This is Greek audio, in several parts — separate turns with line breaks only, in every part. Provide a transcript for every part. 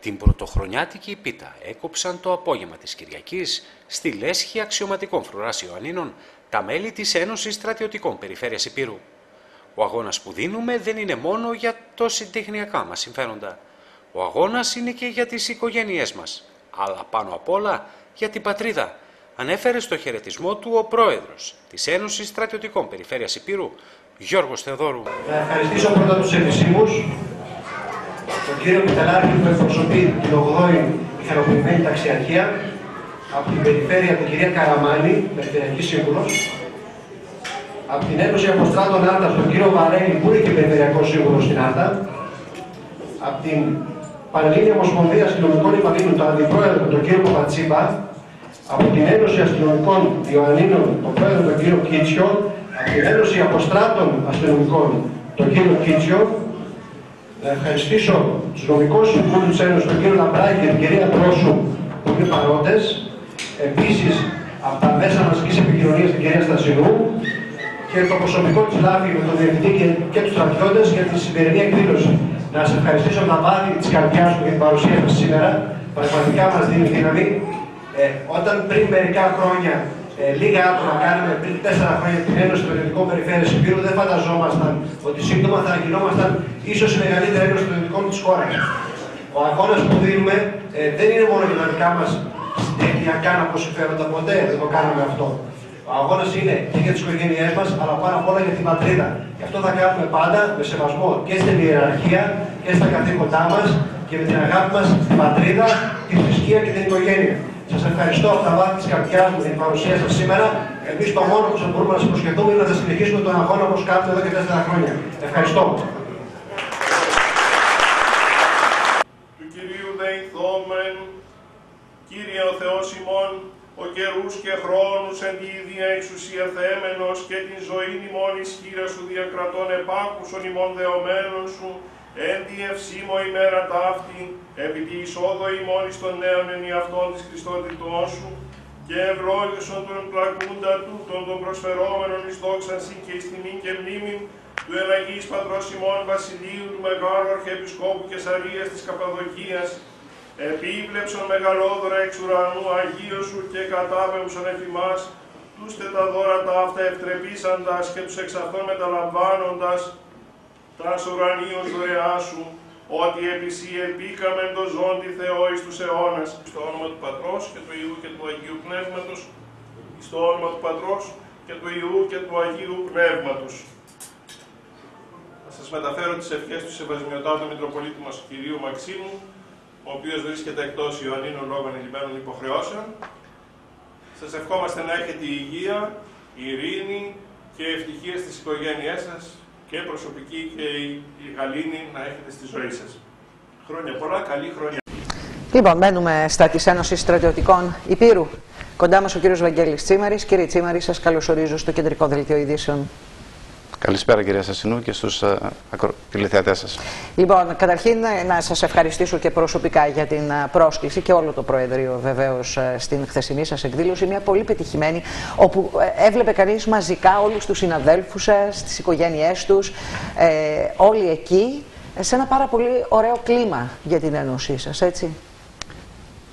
Την πρωτοχρονιάτικη πίτα έκοψαν το απόγευμα της Κυριακής στη λέσχη αξιωματικών Φρουράς Ιωαννίνων τα μέλη της Ένωσης Στρατιωτικών Περιφέρειας Ηπείρου. Ο αγώνας που δίνουμε δεν είναι μόνο για το συντεχνιακά μας συμφέροντα. Ο αγώνας είναι και για τις οικογένειές μας, αλλά πάνω απ' όλα για την πατρίδα, ανέφερε στο χαιρετισμό του ο πρόεδρος της Ένωσης Στρατιωτικών Περιφέρειας Ηπείρου, Γιώργος Θεοδόρου.
Να ευχαριστήσω πρώτα τους επισήμους, τον κύριο Πιταλάκη που εκπροσωπεί την 8η Μηχανοποιημένη Ταξιαρχία, από την περιφέρεια την κυρία Καραμάνη, Περιφερειακή Σύμβουλος, από την Ένωση Αποστράτων Άρτα τον κύριο Βαρέλη που είναι και Περιφερειακό Σύμβουλο στην Άρτα, από την Πανελλήνια Ομοσπονδία Αστυνομικών Υπαλλήλων, τον Αντιπρόεδρο τον κύριο Παπατσίπα, από την Ένωση Αστυνομικών Ιωαννίνων τον Πρόεδρο τον κύριο Κίτσιο, από την Ένωση Αποστράτων Αστυνομικών τον κύριο Κίτσιο. Να ευχαριστήσω τους νομικούς συμβούλους της Ένωσης, τον κύριο Λαμπράκη και την κυρία Τρόσου που είναι παρόντες. Επίσης, από τα μέσα μαζικής επικοινωνίας την κυρία Στασινού και το προσωπικό της ΛΑΦΗ με τον Διευθυντή και τους στρατιώτες για τη σημερινή εκδήλωση. Να σας ευχαριστήσω από τα βάθη της καρδιάς μου για την παρουσία σας σήμερα. Πραγματικά μας δίνει δύναμη. Όταν πριν μερικά χρόνια λίγα άτομα κάναμε πριν 4 χρόνια την Ένωση Στρατιωτικών Περιφέρειας Ηπείρου, δεν φανταζόμασταν ότι σύντομα θα γινόμασταν ίσως η μεγαλύτερη Ένωση Στρατιωτικών της χώρας. Ο αγώνας που δίνουμε δεν είναι μόνο για τα δικά μας συντεχνιακά να προσφέροντα, ποτέ δεν το κάναμε αυτό. Ο αγώνας είναι και για τις οικογένειές μας, αλλά πάνω απ' όλα για την πατρίδα. Γι' αυτό θα κάνουμε πάντα με σεβασμό και στην ιεραρχία και στα καθήκοντά μας και με την αγάπη μας στην πατρίδα, τη θρησκεία και την οικογένεια. Σας ευχαριστώ από τα βάθη της καρδιάς μου για την παρουσία σας σήμερα. Εμείς το μόνο που μπορούμε να σας προσχεθούμε είναι να θα συνεχίσουμε τον αγώνα όπως κάνουμε εδώ και 4 χρόνια. Ευχαριστώ.
Του Κυρίου δεηθόμεν, Κύριε ο Θεός ημών, ο καιρούς και χρόνους εν τη ίδια εξουσία θέμενος και την ζωήν ημών ισχύρα σου διακρατών επάκουσον ημών δεωμένων σου, εν τη ευσύμω ημέρα ταύτη, επί τη εισόδο ημών εις των νέων εν αυτών της Χριστότητός σου, και ευλόγησον τον πλακούντα τούτων των προσφερόμενων εις δόξαν συ και εις τιμήν και μνήμην του Ελλαγής Πατρός ημών Βασιλείου του Μεγάλου Αρχιεπισκόπου Κεσαρίας της Καπαδοκίας, επίβλεψον μεγαλόδωρα εξ ουρανού Αγίου σου και κατάπεμψον εφ' ημάς τους τε τα δώρα τα αυτά ευτρεπήσαντας και τους εξ αυτών μεταλαμβάνοντας τας ουρανίους δωρεά σου, ότι επί σοι επίκαμεν το ζώντι Θεό εις τους αιώνας, στο όνομα του Πατρός και του Υιού και του Αγίου Πνεύματος, στο όνομα του Πατρός και του Υιού και του Αγίου Πνεύματος. Θα σας μεταφέρω τις ευχές του Σεβασμιωτάτου Μητροπολίτη μας Κυρίου Μαξίμου, ο οποίος βρίσκεται εκτός Ιωαννίνων λόγω ανηλυμένων υποχρεώσεων. Σας ευχόμαστε να έχετε υγεία, ειρήνη και ευτυχία στις οικογένειές σας και προσωπική και η γαλήνη να έχετε στη ζωή σας. Χρόνια πολλά, καλή χρονιά.
Λοιπόν, μένουμε στα της Ένωσης Στρατιωτικών Ηπείρου. Κοντά μας ο κύριος Βαγγέλης Τσίμαρης. Κύριε Τσίμαρη, σας καλωσορίζω στο κεντρικό δελτίο ειδήσεων.
Καλησπέρα κυρία Στασινού και στους τηλεθεατές σας.
Λοιπόν, καταρχήν να σας ευχαριστήσω και προσωπικά για την πρόσκληση και όλο το Προεδρείο βεβαίως στην χθεσινή σας εκδήλωση. Μια πολύ πετυχημένη, όπου έβλεπε κανείς μαζικά όλους τους συναδέλφους σας, τις οικογένειές τους, όλοι εκεί, σε ένα πάρα πολύ ωραίο κλίμα για την Ένωσή σας, έτσι.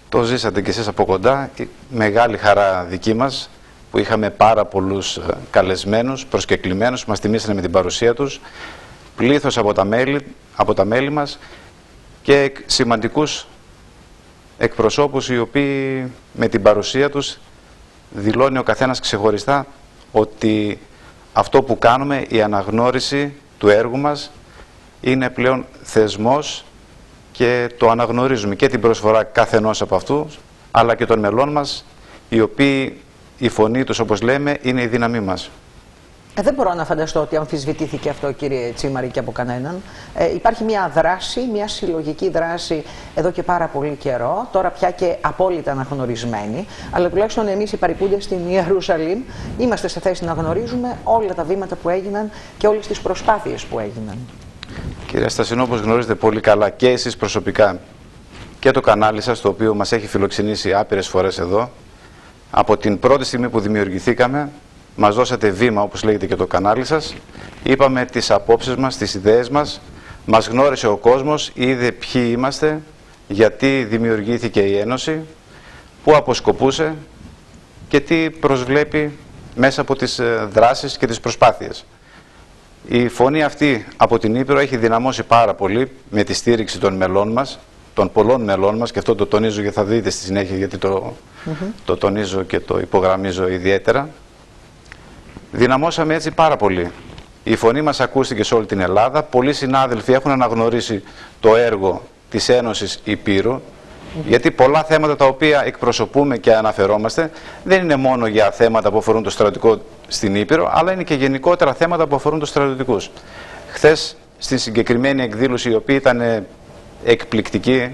Το ζήσατε κι εσείς από κοντά, μεγάλη χαρά δική μας, που είχαμε πάρα πολλούς καλεσμένους, προσκεκλημένους, μας τιμήσανε με την παρουσία τους, πλήθος από τα μέλη μας και σημαντικούς εκπροσώπους οι οποίοι με την παρουσία τους δηλώνει ο καθένας ξεχωριστά ότι αυτό που κάνουμε, η αναγνώριση του έργου μας είναι πλέον θεσμός και το αναγνωρίζουμε και την προσφορά καθενός από αυτούς αλλά και των μελών μας, οι οποίοι η φωνή τους, όπως λέμε, είναι η δύναμή μας.
Δεν μπορώ να φανταστώ ότι αμφισβητήθηκε αυτό, κύριε Τσίμαρη, και από κανέναν. Υπάρχει μια δράση, μια συλλογική δράση εδώ και πάρα πολύ καιρό, τώρα πια και απόλυτα αναγνωρισμένη, αλλά τουλάχιστον εμείς οι παρικούντες στην Ιερουσαλήμ είμαστε σε θέση να γνωρίζουμε όλα τα βήματα που έγιναν και όλες τις προσπάθειες που έγιναν.
Κυρία Στασινό, όπως γνωρίζετε πολύ καλά και εσείς προσωπικά και το κανάλι σας, το οποίο μας έχει φιλοξενήσει άπειρες φορές εδώ, από την πρώτη στιγμή που δημιουργηθήκαμε, μας δώσατε βήμα, όπως λέγεται και το κανάλι σας, είπαμε τις απόψεις μας, τις ιδέες μας, μας γνώρισε ο κόσμος, είδε ποιοι είμαστε, γιατί δημιουργήθηκε η Ένωση, πού αποσκοπούσε και τι προσβλέπει μέσα από τις δράσεις και τις προσπάθειες. Η φωνή αυτή από την Ήπειρο έχει δυναμώσει πάρα πολύ με τη στήριξη των μελών μας, των πολλών μελών μας, και αυτό το τονίζω και θα δείτε στη συνέχεια γιατί το τονίζω και το υπογραμμίζω ιδιαίτερα. Δυναμώσαμε έτσι πάρα πολύ. Η φωνή μας ακούστηκε σε όλη την Ελλάδα. Πολλοί συνάδελφοι έχουν αναγνωρίσει το έργο της Ένωσης Υπήρου, γιατί πολλά θέματα τα οποία εκπροσωπούμε και αναφερόμαστε δεν είναι μόνο για θέματα που αφορούν το στρατιωτικό στην Ήπειρο, αλλά είναι και γενικότερα θέματα που αφορούν τους στρατιωτικούς. Χθες στη συγκεκριμένη εκδήλωση, η οποία ήταν εκπληκτική,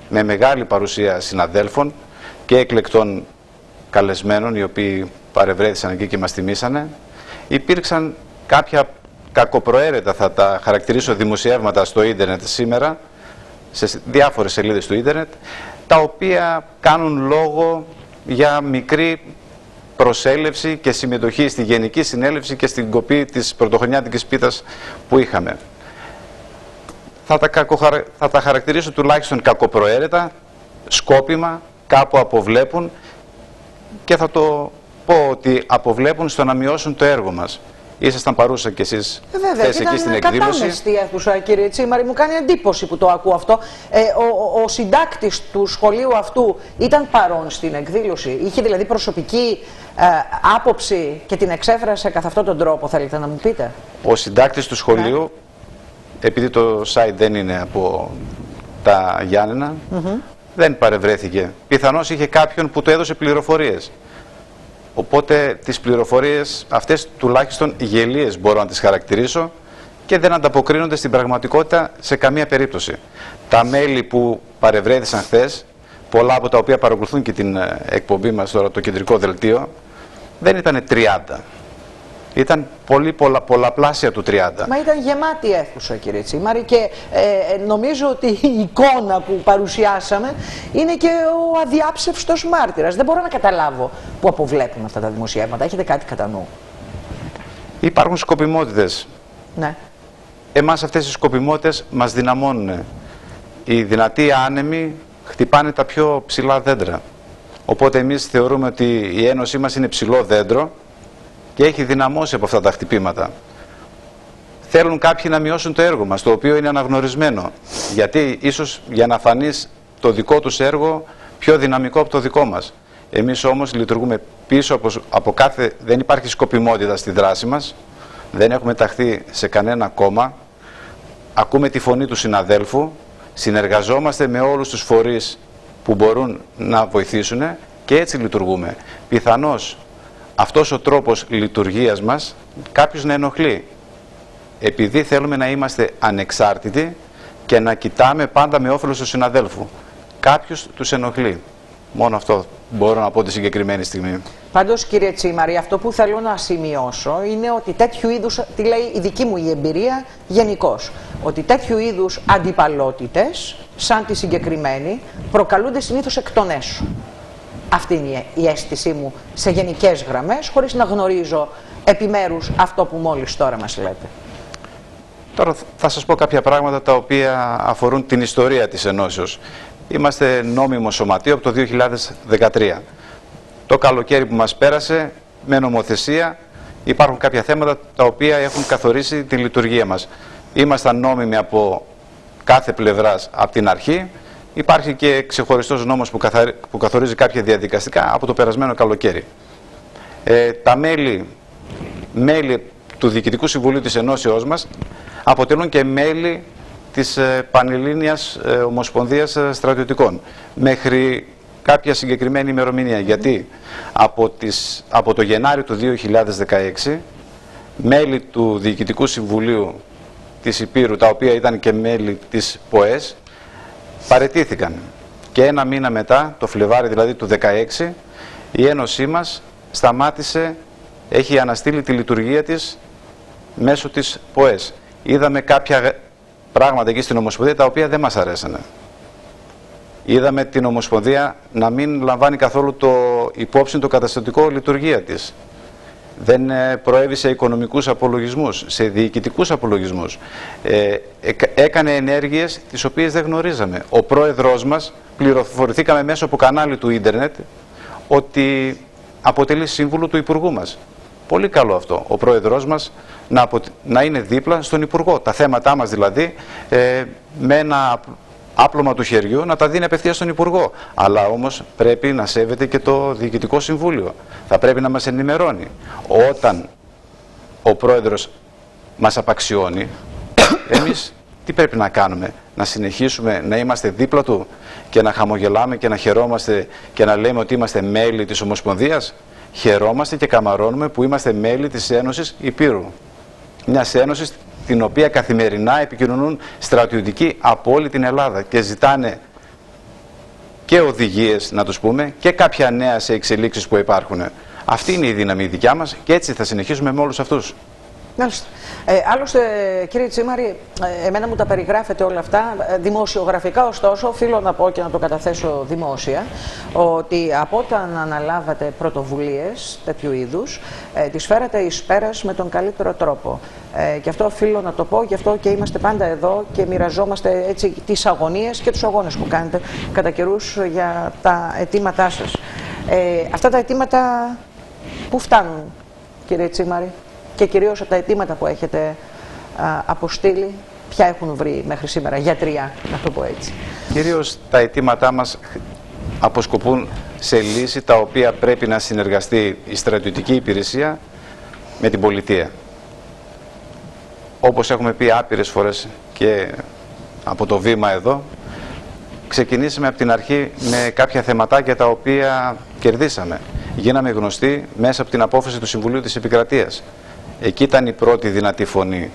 με μεγάλη παρουσία συναδέλφων και εκλεκτών καλεσμένων, οι οποίοι παρευρέθησαν εκεί και μας τιμήσανε, υπήρξαν κάποια κακοπροαίρετα, θα τα χαρακτηρίσω, δημοσιεύματα στο ίντερνετ σήμερα, σε διάφορες σελίδες του ίντερνετ, τα οποία κάνουν λόγο για μικρή προσέλευση και συμμετοχή στη Γενική Συνέλευση και στην κοπή της πρωτοχρονιάτικης πίτας που είχαμε. Θα τα χαρακτηρίσω τουλάχιστον κακοπροαίρετα, σκόπιμα, κάπου αποβλέπουν, και θα το πω ότι αποβλέπουν στο να μειώσουν το έργο μας. Ήσασταν παρούσα κι εσείς χθες εκεί στην εκδήλωση.
Κατάμεστη αίθουσα, κύριε Τσίμαρη, μου κάνει εντύπωση που το ακούω αυτό. Ο συντάκτης του σχολείου αυτού ήταν παρόν στην εκδήλωση, είχε δηλαδή προσωπική άποψη και την εξέφρασε καθ' αυτόν τον τρόπο, θέλετε να μου πείτε?
Ο συντάκτης του σχολείου, επειδή το site δεν είναι από τα Γιάννενα, δεν παρευρέθηκε. Πιθανώς είχε κάποιον που του έδωσε πληροφορίες. Οπότε τις πληροφορίες αυτές, τουλάχιστον γελίες μπορώ να τις χαρακτηρίσω, και δεν ανταποκρίνονται στην πραγματικότητα σε καμία περίπτωση. Τα μέλη που παρευρέθησαν χθες, πολλά από τα οποία παρακολουθούν και την εκπομπή μας τώρα, το κεντρικό δελτίο, δεν ήταν 30. Ήταν πολλαπλάσια του 30.
Μα ήταν γεμάτη αίθουσα, κύριε Τσίμαρη, και νομίζω ότι η εικόνα που παρουσιάσαμε είναι και ο αδιάψευστος μάρτυρας. Δεν μπορώ να καταλάβω που αποβλέπουν αυτά τα δημοσιεύματα. Έχετε κάτι κατά νου?
Υπάρχουν σκοπιμότητες.
Ναι.
Εμάς αυτές οι σκοπιμότητες μας δυναμώνουν. Οι δυνατοί άνεμοι χτυπάνε τα πιο ψηλά δέντρα. Οπότε εμείς θεωρούμε ότι η Ένωσή μας είναι ψηλό δέντρο και έχει δυναμώσει από αυτά τα χτυπήματα. Θέλουν κάποιοι να μειώσουν το έργο μας, το οποίο είναι αναγνωρισμένο. Γιατί ίσως για να φανείς το δικό τους έργο πιο δυναμικό από το δικό μας. Εμείς όμως λειτουργούμε πίσω από κάθε... Δεν υπάρχει σκοπιμότητα στη δράση μας. Δεν έχουμε ταχθεί σε κανένα κόμμα. Ακούμε τη φωνή του συναδέλφου. Συνεργαζόμαστε με όλους τους φορείς που μπορούν να βοηθήσουν και έτσι λειτουργούμε. Πιθανώς αυτός ο τρόπος λειτουργίας μας κάποιος να ενοχλεί. Επειδή θέλουμε να είμαστε ανεξάρτητοι και να κοιτάμε πάντα με όφελος του συναδέλφου. Κάποιος τους ενοχλεί. Μόνο αυτό μπορώ να πω τη συγκεκριμένη στιγμή.
Πάντως, κύριε Τσίμαρη, αυτό που θέλω να σημειώσω είναι ότι τέτοιου είδους, τι λέει η δική μου η εμπειρία γενικώς, ότι τέτοιου είδους αντιπαλότητες, σαν τη συγκεκριμένη, προκαλούνται συνήθως εκ των έσω. Αυτή είναι η αίσθησή μου σε γενικές γραμμές, χωρίς να γνωρίζω επιμέρους αυτό που μόλις τώρα μας λέτε.
Τώρα θα σας πω κάποια πράγματα τα οποία αφορούν την ιστορία της Ενώσεως. Είμαστε νόμιμο σωματείο από το 2013. Το καλοκαίρι που μας πέρασε, με νομοθεσία, υπάρχουν κάποια θέματα τα οποία έχουν καθορίσει τη λειτουργία μας. Ήμασταν νόμιμοι από κάθε πλευράς από την αρχή. Υπάρχει και ξεχωριστός νόμος που καθορίζει κάποια διαδικαστικά από το περασμένο καλοκαίρι. Τα μέλη του Διοικητικού Συμβουλίου της Ενώσεώς μας αποτελούν και μέλη της Πανελλήνιας Ομοσπονδίας Στρατιωτικών μέχρι κάποια συγκεκριμένη ημερομηνία. Γιατί από το Γενάρη του 2016 μέλη του Διοικητικού Συμβουλίου της Υπήρου, τα οποία ήταν και μέλη της ΠΟΕΣ, παραιτήθηκαν. Και ένα μήνα μετά, το Φλεβάρι δηλαδή του 2016, η Ένωσή μας σταμάτησε, έχει αναστείλει τη λειτουργία της μέσω της ΠΟΕΣ. Είδαμε κάποια πράγματα εκεί στην Ομοσπονδία τα οποία δεν μας αρέσανε. Είδαμε την Ομοσπονδία να μην λαμβάνει καθόλου υπόψη το καταστατικό λειτουργία της. δεν προέβη σε οικονομικούς απολογισμούς, σε διοικητικούς απολογισμούς. Έκανε ενέργειες τις οποίες δεν γνωρίζαμε. Ο πρόεδρος μας, πληροφορηθήκαμε μέσω από κανάλι του ίντερνετ, ότι αποτελεί σύμβουλο του Υπουργού μας. Πολύ καλό αυτό. Ο πρόεδρος μας να είναι δίπλα στον Υπουργό. Τα θέματά μας δηλαδή, με ένα άπλωμα του χεριού, να τα δίνει απευθείας στον Υπουργό. Αλλά όμως πρέπει να σέβεται και το Διοικητικό Συμβούλιο. Θα πρέπει να μας ενημερώνει. Όταν ο πρόεδρος μας απαξιώνει, εμείς τι πρέπει να κάνουμε? Να συνεχίσουμε να είμαστε δίπλα του και να χαμογελάμε και να χαιρόμαστε και να λέμε ότι είμαστε μέλη της Ομοσπονδίας? Χαιρόμαστε και καμαρώνουμε που είμαστε μέλη της Ένωσης Υπήρου. Μιας ένωσης την οποία καθημερινά επικοινωνούν στρατιωτικοί από όλη την Ελλάδα και ζητάνε και οδηγίες, να τους πούμε, και κάποια νέα σε εξελίξεις που υπάρχουν. Αυτή είναι η δύναμη δικιά μας και έτσι θα συνεχίσουμε με όλους αυτούς.
Μάλιστα. Άλλωστε, κύριε Τσίμαρη, εμένα μου τα περιγράφετε όλα αυτά δημοσιογραφικά, ωστόσο οφείλω να πω και να το καταθέσω δημόσια ότι από όταν αναλάβατε πρωτοβουλίες τέτοιου είδους τις φέρατε εις πέρας με τον καλύτερο τρόπο. Και αυτό οφείλω να το πω, γι' αυτό και είμαστε πάντα εδώ και μοιραζόμαστε έτσι τις αγωνίες και τους αγώνες που κάνετε κατά καιρούς για τα αιτήματά σας. Αυτά τα αιτήματα πού φτάνουν, κύριε Τσίμαρη? Και κυρίως τα αιτήματα που έχετε αποστείλει, ποια έχουν βρει μέχρι σήμερα γιατριά, να το πω έτσι?
Κυρίως τα αιτήματά μας αποσκοπούν σε λύση τα οποία πρέπει να συνεργαστεί η στρατιωτική υπηρεσία με την πολιτεία. Όπως έχουμε πει άπειρες φορές και από το βήμα εδώ, ξεκινήσαμε από την αρχή με κάποια θεματάκια τα οποία κερδίσαμε. Γίναμε γνωστοί μέσα από την απόφαση του Συμβουλίου της Επικρατείας. Εκεί ήταν η πρώτη δυνατή φωνή.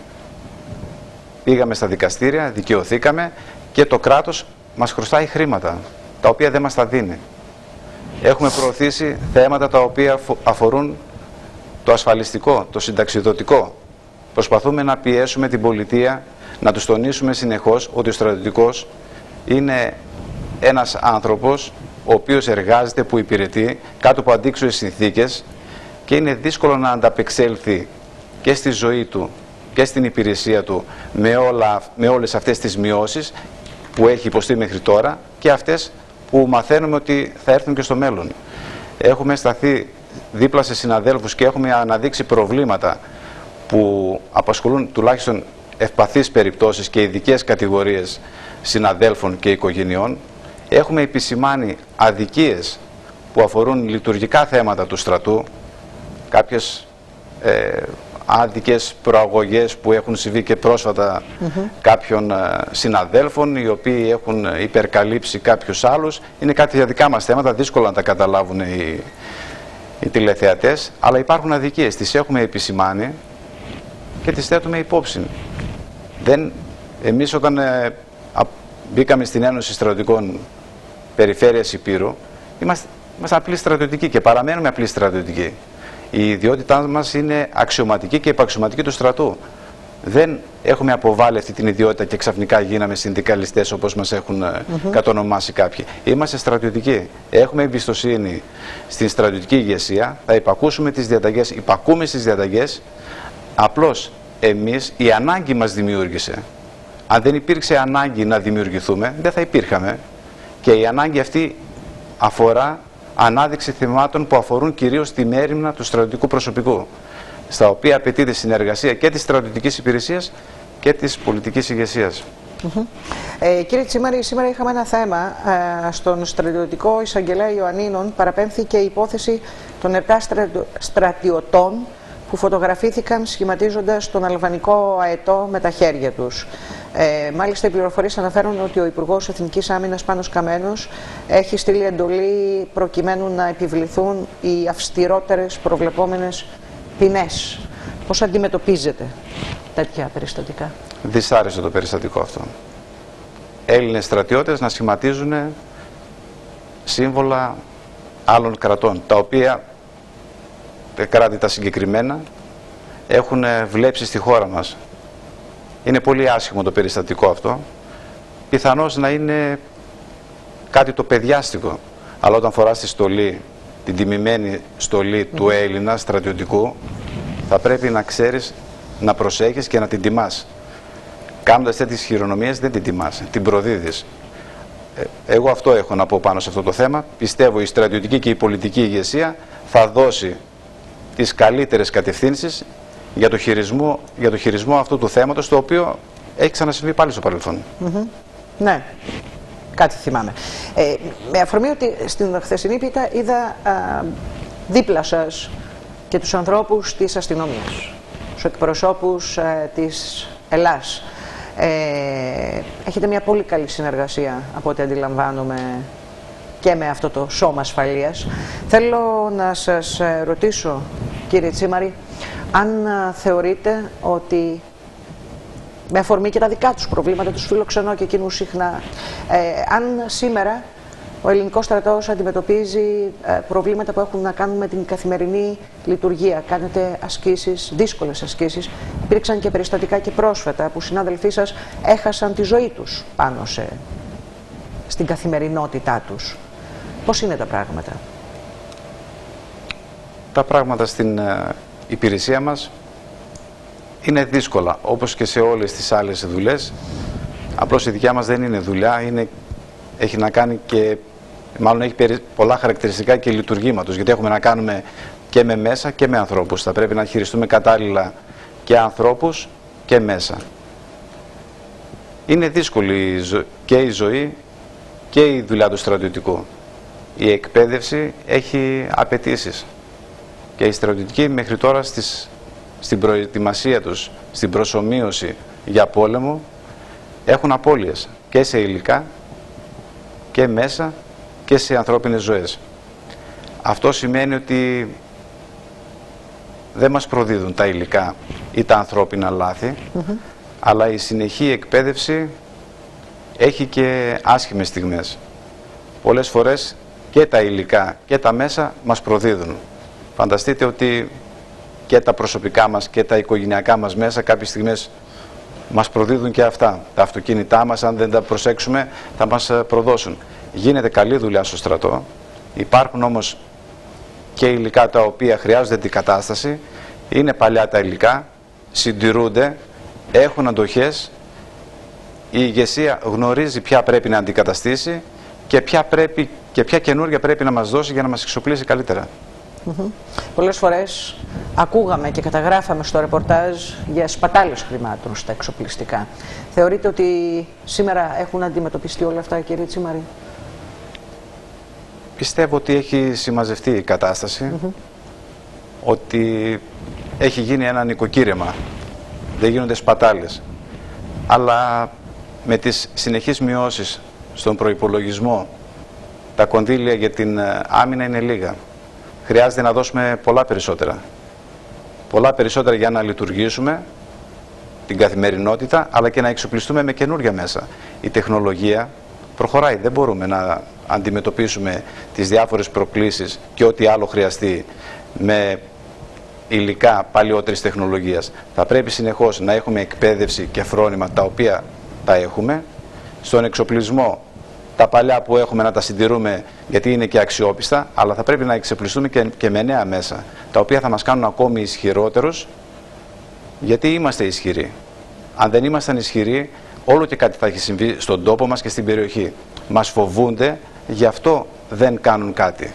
Πήγαμε στα δικαστήρια, δικαιωθήκαμε και το κράτος μας χρωστάει χρήματα, τα οποία δεν μας τα δίνει. Έχουμε προωθήσει θέματα τα οποία αφορούν το ασφαλιστικό, το συνταξιδοτικό. Προσπαθούμε να πιέσουμε την πολιτεία, να τους τονίσουμε συνεχώς ότι ο στρατιωτικός είναι ένας άνθρωπος ο οποίος εργάζεται, που υπηρετεί κάτω από αντίξωες συνθήκες και είναι δύσκολο να ανταπεξέλθει και στη ζωή του και στην υπηρεσία του με όλες αυτές τις μειώσεις που έχει υποστεί μέχρι τώρα και αυτές που μαθαίνουμε ότι θα έρθουν και στο μέλλον. Έχουμε σταθεί δίπλα σε συναδέλφους και έχουμε αναδείξει προβλήματα που απασχολούν τουλάχιστον ευπαθείς περιπτώσεις και ειδικές κατηγορίες συναδέλφων και οικογενειών. Έχουμε επισημάνει αδικίες που αφορούν λειτουργικά θέματα του στρατού, κάποιες άδικες προαγωγές που έχουν συμβεί και πρόσφατα κάποιων συναδέλφων, οι οποίοι έχουν υπερκαλύψει κάποιους άλλους. Είναι κάτι για δικά μας θέματα, δύσκολο να τα καταλάβουν οι τηλεθεατές, αλλά υπάρχουν αδικίες, τις έχουμε επισημάνει και τις θέτουμε υπόψη. Εμείς όταν μπήκαμε στην Ένωση Στρατιωτικών Περιφέρειας Υπήρου, είμαστε απλοί στρατιωτικοί και παραμένουμε απλοί στρατιωτικοί. Η ιδιότητά μας είναι αξιωματική και επαξιωματική του στρατού. Δεν έχουμε αποβάλει αυτή την ιδιότητα και ξαφνικά γίναμε συνδικαλιστές όπως μας έχουν κατονομάσει κάποιοι. Είμαστε στρατιωτικοί. Έχουμε εμπιστοσύνη στην στρατιωτική ηγεσία. Θα υπακούσουμε τις διαταγές, υπακούμε στις διαταγές. Απλώς εμείς η ανάγκη μας δημιούργησε. Αν δεν υπήρξε ανάγκη να δημιουργηθούμε, δεν θα υπήρχαμε. Και η ανάγκη αυτή αφορά ανάδειξη θεμάτων που αφορούν κυρίως την έρημνα του στρατιωτικού προσωπικού, στα οποία απαιτείται συνεργασία και της στρατιωτικής υπηρεσίας και της πολιτικής ηγεσίας.
Κύριε Τσίμαρη, σήμερα είχαμε ένα θέμα. Στον στρατιωτικό εισαγγελέα Ιωαννίνων παραπέμφθηκε η υπόθεση των 7 στρατιωτών που φωτογραφήθηκαν σχηματίζοντας τον αλβανικό αετό με τα χέρια τους. Μάλιστα, οι πληροφορίες αναφέρουν ότι ο Υπουργός Εθνικής Άμυνας Πάνος Καμένος έχει στείλει εντολή προκειμένου να επιβληθούν οι αυστηρότερες προβλεπόμενες ποινές. Πώς αντιμετωπίζετε τέτοια περιστατικά?
Δυσάρεστο το περιστατικό αυτό. Έλληνες στρατιώτες να σχηματίζουν σύμβολα άλλων κρατών, τα οποία κράτη τα συγκεκριμένα έχουν βλέψει στη χώρα μας. Είναι πολύ άσχημο το περιστατικό αυτό. Πιθανώς να είναι κάτι το παιδιάστικο, αλλά όταν φοράς τη στολή την τιμημένη στολή του Έλληνα στρατιωτικού, θα πρέπει να ξέρεις να προσέχεις και να την τιμάς. Κάνοντας τέτοιες χειρονομίες δεν την τιμάς, την προδίδεις. Εγώ αυτό έχω να πω πάνω σε αυτό το θέμα. Πιστεύω η στρατιωτική και η πολιτική ηγεσία θα δώσει τις καλύτερες κατευθύνσεις για το χειρισμό αυτού του θέματος, το οποίο έχει ξανασυμβεί πάλι στο παρελθόν.
Ναι, κάτι θυμάμαι. Με αφορμή ότι στην χθεσινή πίτα είδα δίπλα σας και τους ανθρώπους της αστυνομίας, τους εκπροσώπους της Ελλάς. Έχετε μια πολύ καλή συνεργασία, από ό,τι αντιλαμβάνομαι, και με αυτό το σώμα ασφαλείας. Θέλω να σας ρωτήσω, κύριε Τσίμαρη, αν θεωρείτε ότι, με αφορμή και τα δικά τους προβλήματα, τους φιλοξενώ και εκείνους συχνά, αν σήμερα ο ελληνικός στρατός αντιμετωπίζει προβλήματα που έχουν να κάνουν με την καθημερινή λειτουργία. Κάνετε ασκήσεις, δύσκολες ασκήσεις. Υπήρξαν και περιστατικά και πρόσφατα που συνάδελφοί σας έχασαν τη ζωή τους πάνω στην καθημερινότητά τους. Πώς είναι τα πράγματα?
Τα πράγματα στην υπηρεσία μας είναι δύσκολα, όπως και σε όλες τις άλλες δουλειές. Απλώς η δικιά μας δεν είναι δουλειά, έχει να κάνει και, μάλλον έχει πολλά χαρακτηριστικά και λειτουργήματος, γιατί έχουμε να κάνουμε και με μέσα και με ανθρώπους. Θα πρέπει να χειριστούμε κατάλληλα και ανθρώπους και μέσα. Είναι δύσκολη και η ζωή και η δουλειά του στρατιωτικού. Η εκπαίδευση έχει απαιτήσεις και οι στρατιωτικοί μέχρι τώρα στην προετοιμασία τους, στην προσομοίωση για πόλεμο, έχουν απώλειες και σε υλικά και μέσα και σε ανθρώπινες ζωές. Αυτό σημαίνει ότι δεν μας προδίδουν τα υλικά ή τα ανθρώπινα λάθη, αλλά η συνεχή εκπαίδευση έχει και άσχημες στιγμές. Πολλές φορές και τα υλικά και τα μέσα μας προδίδουν. Φανταστείτε ότι και τα προσωπικά μας και τα οικογενειακά μας μέσα κάποιες στιγμές μας προδίδουν και αυτά. Τα αυτοκίνητά μας, αν δεν τα προσέξουμε, θα μας προδώσουν. Γίνεται καλή δουλειά στο στρατό. Υπάρχουν όμως και υλικά τα οποία χρειάζονται αντικατάσταση. Είναι παλιά τα υλικά, συντηρούνται, έχουν αντοχές. Η ηγεσία γνωρίζει ποια πρέπει να αντικαταστήσει και ποια καινούργια πρέπει να μας δώσει για να μας εξοπλίσει καλύτερα.
Πολλές φορές ακούγαμε και καταγράφαμε στο ρεπορτάζ για σπατάλες χρημάτων στα εξοπλιστικά. Θεωρείτε ότι σήμερα έχουν αντιμετωπιστεί όλα αυτά, κύριε Τσίμαρη?
Πιστεύω ότι έχει συμμαζευτεί η κατάσταση, ότι έχει γίνει ένα νοικοκύρεμα, δεν γίνονται σπατάλες. Αλλά με τις συνεχείς μειώσεις στον προϋπολογισμό, τα κονδύλια για την άμυνα είναι λίγα. Χρειάζεται να δώσουμε πολλά περισσότερα. Πολλά περισσότερα για να λειτουργήσουμε την καθημερινότητα, αλλά και να εξοπλιστούμε με καινούργια μέσα. Η τεχνολογία προχωράει. Δεν μπορούμε να αντιμετωπίσουμε τις διάφορες προκλήσεις και ό,τι άλλο χρειαστεί με υλικά παλιότερης τεχνολογίας. Θα πρέπει συνεχώς να έχουμε εκπαίδευση και φρόνημα, τα οποία τα έχουμε. Στον εξοπλισμό, τα παλιά που έχουμε να τα συντηρούμε, γιατί είναι και αξιόπιστα, αλλά θα πρέπει να εξοπλιστούμε και με νέα μέσα, τα οποία θα μας κάνουν ακόμη ισχυρότερους, γιατί είμαστε ισχυροί. Αν δεν ήμασταν ισχυροί, όλο και κάτι θα έχει συμβεί στον τόπο μας και στην περιοχή. Μας φοβούνται, γι' αυτό δεν κάνουν κάτι.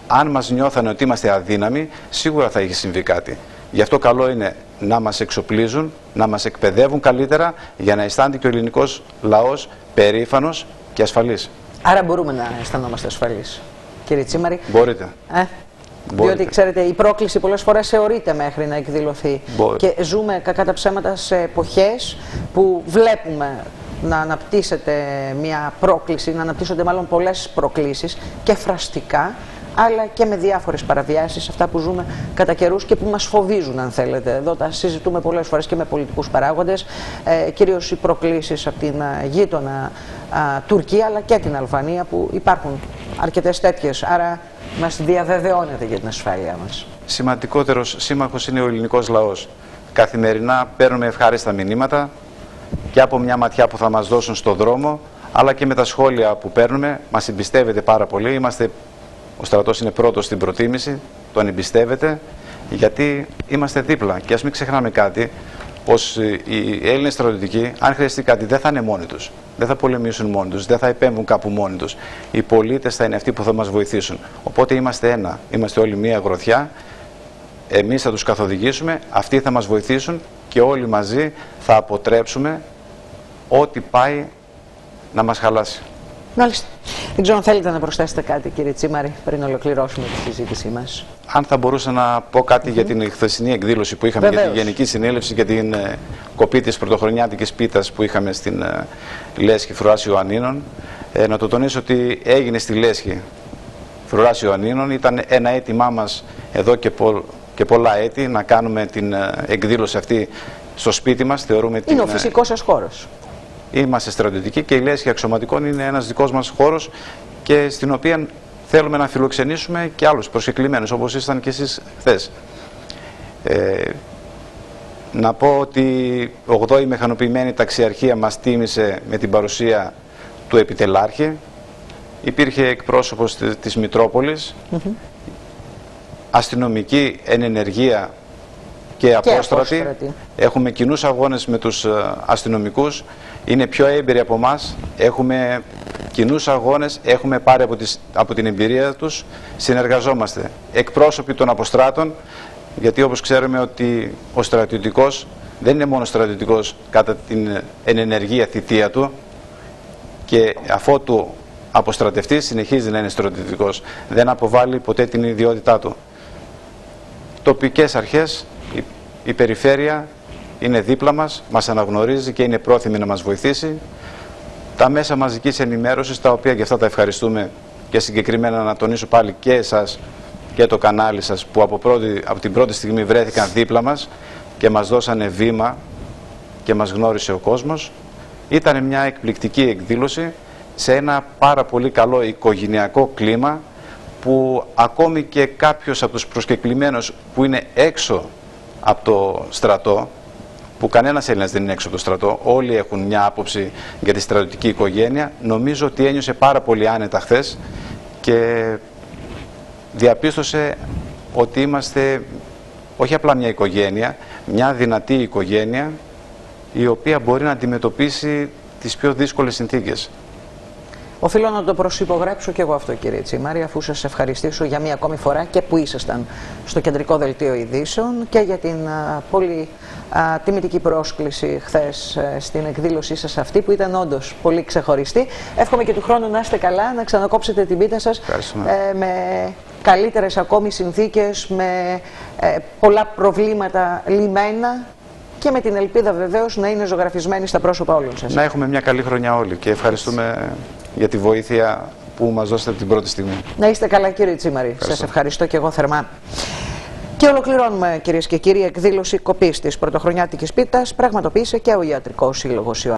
Αν μας νιώθανε ότι είμαστε αδύναμοι, σίγουρα θα έχει συμβεί κάτι. Γι' αυτό καλό είναι να μας εξοπλίζουν, να μας εκπαιδεύουν καλύτερα, για να αισθάνεται και ο ελληνικός λαός περήφανος και ασφαλής.
Άρα μπορούμε να αισθανόμαστε ασφαλείς, κύριε Τσίμαρη?
Μπορείτε.
Διότι, ξέρετε, η πρόκληση πολλές φορές αιωρείται μέχρι να εκδηλωθεί. Και ζούμε, κακά τα ψέματα, σε εποχές που βλέπουμε να αναπτύσσεται μια πρόκληση, να αναπτύσσονται μάλλον πολλές προκλήσεις και φραστικά, αλλά και με διάφορες παραβιάσεις, αυτά που ζούμε κατά καιρούς και που μας φοβίζουν, αν θέλετε. Εδώ τα συζητούμε πολλές φορές και με πολιτικούς παράγοντες, κυρίως οι προκλήσεις από την γείτονα Τουρκία, αλλά και την Αλβανία, που υπάρχουν αρκετές τέτοιες. Άρα μας διαβεβαιώνεται για την ασφάλειά μας.
Σημαντικότερος σύμμαχος είναι ο ελληνικός λαός. Καθημερινά παίρνουμε ευχάριστα μηνύματα και από μια ματιά που θα μας δώσουν στον δρόμο, αλλά και με τα σχόλια που παίρνουμε. Μας εμπιστεύεται πάρα πολύ. Είμαστε Ο στρατός είναι πρώτος στην προτίμηση, τον εμπιστεύεται, γιατί είμαστε δίπλα. Και ας μην ξεχνάμε κάτι, πως οι Έλληνες στρατιωτικοί, αν χρειαστεί κάτι, δεν θα είναι μόνοι τους. Δεν θα πολεμήσουν μόνοι τους, δεν θα επέμβουν κάπου μόνοι τους. Οι πολίτες θα είναι αυτοί που θα μας βοηθήσουν. Οπότε είμαστε ένα, είμαστε όλοι μία γροθιά. Εμείς θα τους καθοδηγήσουμε, αυτοί θα μας βοηθήσουν και όλοι μαζί θα αποτρέψουμε ό,τι πάει να μας χαλάσει.
Μάλιστα. Δεν ξέρω αν θέλετε να προσθέσετε κάτι, κύριε Τσίμαρη, πριν ολοκληρώσουμε τη συζήτησή μας.
Αν θα μπορούσα να πω κάτι για την χθεσινή εκδήλωση που είχαμε, για τη Γενική Συνέλευση και την κοπή της πρωτοχρονιάτικης πίτας που είχαμε στην Λέσχη Φρουράς Ιωαννίνων. Να το τονίσω ότι έγινε στη Λέσχη Φρουράς Ιωαννίνων. Ήταν ένα αίτημά μας εδώ και πολλά έτη να κάνουμε την εκδήλωση αυτή στο σπίτι μας.
Είναι ο φυσικός σας χώρος.
Είμαστε στρατιωτικοί και η Λέσχη Αξιωματικών είναι ένας δικός μας χώρος και στην οποία θέλουμε να φιλοξενήσουμε και άλλους προσκεκλημένους, όπως ήσταν και εσείς χθες. Να πω ότι 8η Μεχανοποιημένη Ταξιαρχία μας τίμησε με την παρουσία του Επιτελάρχη. Υπήρχε εκπρόσωπος της Μητρόπολης, αστυνομική εν ενεργεία και απόστρατη. Έχουμε κοινούς αγώνες με τους αστυνομικούς. Είναι πιο έμπειροι από εμάς. Έχουμε κοινούς αγώνες, έχουμε πάρει από την εμπειρία τους. Συνεργαζόμαστε. Εκπρόσωποι των αποστράτων, γιατί όπως ξέρουμε ότι ο στρατιωτικός δεν είναι μόνο στρατιωτικός κατά την εν ενεργεία θητεία του και αφότου αποστρατευτεί συνεχίζει να είναι στρατιωτικός. Δεν αποβάλλει ποτέ την ιδιότητά του. Τοπικές αρχές, η περιφέρεια είναι δίπλα μας, μας αναγνωρίζει και είναι πρόθυμη να μας βοηθήσει. Τα μέσα μαζικής ενημέρωσης, τα οποία και αυτά τα ευχαριστούμε και συγκεκριμένα να τονίσω πάλι και εσάς και το κανάλι σας που από την πρώτη στιγμή βρέθηκαν δίπλα μας και μας δώσανε βήμα και μας γνώρισε ο κόσμος. Ήταν μια εκπληκτική εκδήλωση σε ένα πάρα πολύ καλό οικογενειακό κλίμα που ακόμη και κάποιος από τους προσκεκλημένους που είναι έξω από το στρατό, που κανένας Έλληνας δεν είναι έξω από το στρατό, όλοι έχουν μια άποψη για τη στρατιωτική οικογένεια, νομίζω ότι ένιωσε πάρα πολύ άνετα χθες και διαπίστωσε ότι είμαστε όχι απλά μια οικογένεια, μια δυνατή οικογένεια η οποία μπορεί να αντιμετωπίσει τις πιο δύσκολες συνθήκες.
Οφείλω να το προσυπογράψω και εγώ αυτό, κύριε Τσίμαρη, αφού σας ευχαριστήσω για μία ακόμη φορά και που ήσασταν στο κεντρικό δελτίο ειδήσεων και για την πολύ τιμητική πρόσκληση χθες στην εκδήλωσή σας αυτή που ήταν όντως πολύ ξεχωριστή. Εύχομαι και του χρόνου να είστε καλά, να ξανακόψετε την πίτα σας με καλύτερες ακόμη συνθήκες, με πολλά προβλήματα λυμμένα και με την ελπίδα βεβαίως να είναι ζωγραφισμένη στα πρόσωπα όλων σας.
Να έχουμε μια καλή χρονιά όλοι και ευχαριστούμε για τη βοήθεια που μας δώσετε από την πρώτη στιγμή.
Να είστε καλά, κύριε Τσίμαρη. Σας ευχαριστώ και εγώ θερμά. Και ολοκληρώνουμε, κυρίες και κύριοι, εκδήλωση κοπής της πρωτοχρονιάτικης πίτας. Πραγματοποίησε και ο Ιατρικός Σύλλογος Ιωαννίνων.